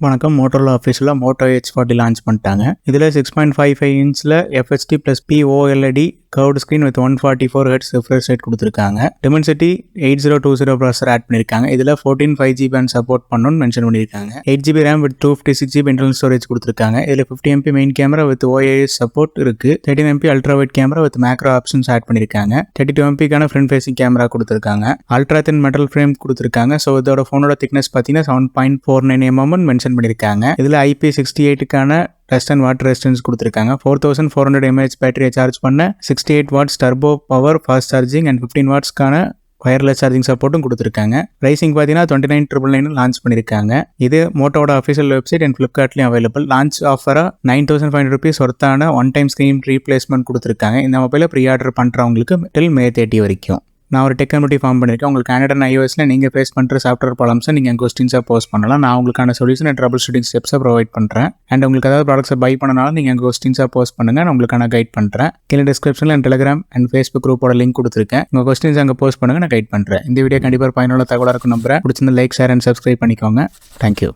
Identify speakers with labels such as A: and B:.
A: வணக்கம். மோட்டோரோலா ஆஃபீஸில் Moto H40 launch பண்ணிட்டாங்க. இதில் 6.55 இன்ச்சில் FHD + POLED curved screen with 144 Hz refresh rate கொடுத்துருக்காங்க. Dimensity 8020 ப்ராசஸர் ஆட் பண்ணியிருக்காங்க. இதில் 14 5G பேண்ட் சப்போர்ட் பண்ணணும்னு மென்ஷன் பண்ணியிருக்காங்க. 8GB RAM with 256GB internal storage கொடுத்துருக்காங்க. இதில் 50MP main camera with OIS support இருக்கு. 13MP ultra wide camera with macro options add பண்ணியிருக்காங்க. 32MP front facing camera கொடுத்துருக்காங்க. Ultra thin metal frame கொடுத்துருக்காங்க. So இதோட ஃபோனோட திக்னஸ் பார்த்தீங்கன்னா 7.49 mm மென்ஷன் பண்ணியிருக்காங்க. இதில் IP68க்கான டஸ்ட் அண்ட் வாட்டர் ரெசிஸ்டன்ஸ் கொடுத்துருக்காங்க. 4400 mAh பேட்டரியை சார்ஜ் பண்ண 68 watts turbo power fast charging and 15 wattsக்கான வயர்லெஸ் சார்ஜிங் சப்போர்ட்டும் கொடுத்துருக்காங்க. ப்ரைசிங் பார்த்தீங்கன்னா 29,999 லான்ச் பண்ணியிருக்காங்க. இது மோட்டோவோட அஃபிஷியல் வெப்சைட் அண்ட் ஃப்ளிப்கார்ட்லையும் அவைலபிள். லான்ச் ஆஃபராக 9,500 rupees ஒர்த்தான ஒன் டைம் ஸ்க்ரீன் ரீப்ளேஸ்மெண்ட் கொடுத்துருக்காங்க. இந்த மொபைலை ப்ரீ ஆர்டர் பண்ணுறவங்களுக்கு டில் May 30 வரைக்கும். நான் ஒரு டெக் கம்யூனிட்டி ஃபார்ம் பண்ணியிருக்கேன். உங்களுக்கு Android and iOSல நீங்கள் ஃபேஸ் பண்ணுற சாஃப்ட்வேர் ப்ராப்ளம்ஸை நீங்கள் கொஸ்டின்ஸாக போஸ்ட் பண்ணலாம். நான் உங்களுக்கான சொல்யூஷன் அண்ட் ட்ரபிள் ஷூட்டிங் ஸ்டெப்ஸை ப்ரொவைட் பண்ணுறேன். அண்ட் உங்களுக்கு ஏதாவது ப்ராடக்ட்ஸை பை பண்ணனாலும் நீங்கள் கொஸ்டின்ஸாக போஸ்ட் பண்ணுங்கள். நான் உங்களுக்கான கைட் பண்ணுறேன். கீழே டிஸ்கிரிப்ஷனில் என் டெலிகிராம் அண்ட் ஃபேஸ்புக் குரூப்போட லிங்க் கொடுத்துருக்கேன். உங்கள் கொஸ்டின்ஸ் அங்கே போஸ்ட் பண்ணுங்கள், நான் கைட் பண்ணுறேன். இந்த வீடியோ கண்டிப்பாக பயனுள்ள தகவலாக இருக்கும் நம்புறேன். பிடிச்சிருந்த லைக், ஷேர் அண்ட் சப்ஸ்கிரைப் பண்ணிக்கோங்க. தேங்க்யூ.